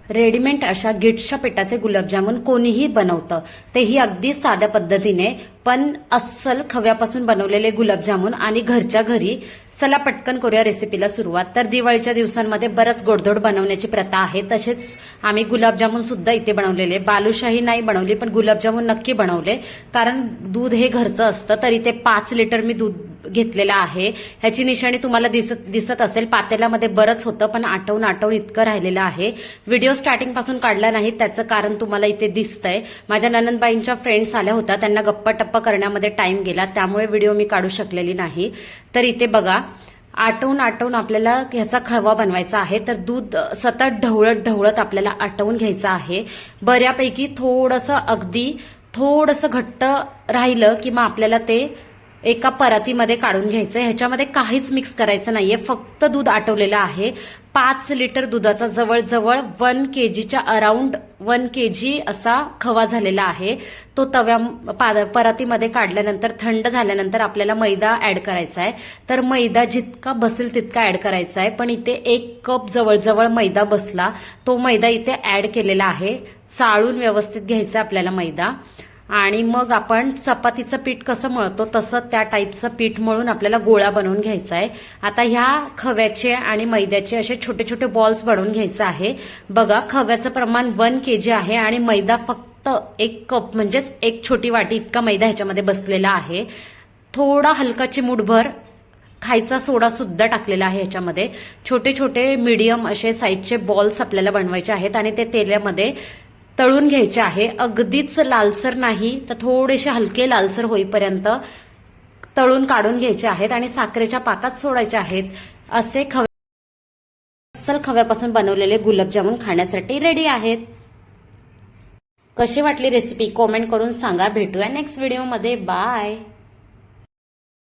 Readymade अशा गिट्सच्या पिठाचे गुलाबजामुन कोणीही बनवतं, तेही अगदी साध्या पद्धतीने. पण अस्सल खव्यापासून बनवलेले गुलाबजामुन आणि घरच्या घरी. चला पटकन करूया रेसिपीला सुरुवात. तर दिवाळीच्या दिवसांमध्ये बरंच गोडधोड बनवण्याची प्रथा आहे. तसेच आम्ही गुलाबजामुन सुद्धा इथे बनवलेले. बालुशाही नाही बनवली, पण गुलाबजामुन नक्की बनवले. कारण दूध हे घरचं असतं. तर इथे 5 लिटर मी दूध घेतलेलं आहे. ह्याची निशाणी तुम्हाला दिसत असेल. पातेल्यामध्ये बरंच होतं, पण आटवून इतकं राहिलेलं आहे. व्हिडिओ स्टार्टिंग पासून काढला नाही, त्याचं कारण तुम्हाला इथे दिसतंय. माझ्या ननंदबाईंच्या फ्रेंड्स आल्या होत्या, त्यांना गप्पा टप्पा करण्यामध्ये टाइम गेला, त्यामुळे व्हिडिओ मी काढू शकलेली नाही. तर इथे बघा, आटवून आपल्याला ह्याचा खवा बनवायचा आहे. तर दूध सतत ढवळत आपल्याला आटवून घ्यायचं आहे. बऱ्यापैकी थोडंसं घट्ट राहिलं की मग आपल्याला ते एका परातीमध्ये काढून घ्यायचं. ह्याच्यामध्ये काहीच मिक्स करायचं नाहीये, फक्त दूध आटवलेलं आहे. 5 लिटर दुधाचा जवळजवळ 1 kgच्या अराउंड 1 kg असा खवा झालेला आहे. तो परातीमध्ये काढल्यानंतर थंड झाल्यानंतर आपल्याला मैदा ऍड करायचा आहे. तर मैदा जितका बसेल तितका ऍड करायचा आहे. पण इथे 1 कप जवळजवळ मैदा बसला. तो मैदा इथे ऍड केलेला आहे. चाळून व्यवस्थित घ्यायचा आपल्याला मैदा. आणि मग आपण चपातीचं पीठ कसं मळतो तसं त्या टाईपचं पीठ मळून आपल्याला गोळा बनवून घ्यायचा आहे. आता ह्या खव्याचे आणि मैद्याचे असे छोटे छोटे बॉल्स बनवून घ्यायचे आहे. बघा, खव्याचं प्रमाण 1 kg आहे आणि मैदा फक्त 1 कप म्हणजेच 1 छोटी वाटी इतका मैदा ह्याच्यामध्ये बसलेला आहे. थोडा हलका चिमूटभर खायचा सोडा सुद्धा टाकलेला आहे ह्याच्यामध्ये. छोटे छोटे मीडियम असे साईजचे बॉल्स आपल्याला बनवायचे आहेत आणि ते तेलामध्ये तळून घ्यायचे आहे. अगदीच लालसर नाही, तर थोडेसे हलके लालसर होईपर्यंत तळून काढून घ्यायचे आहेत आणि साखरेच्या पाकात सोडायचे आहेत. असे अस्सल खव्यापासून बनवलेले गुलाबजामुन खाण्यासाठी रेडी आहेत. कशी वाटली रेसिपी कॉमेंट करून सांगा. भेटूया नेक्स्ट व्हिडिओमध्ये. बाय.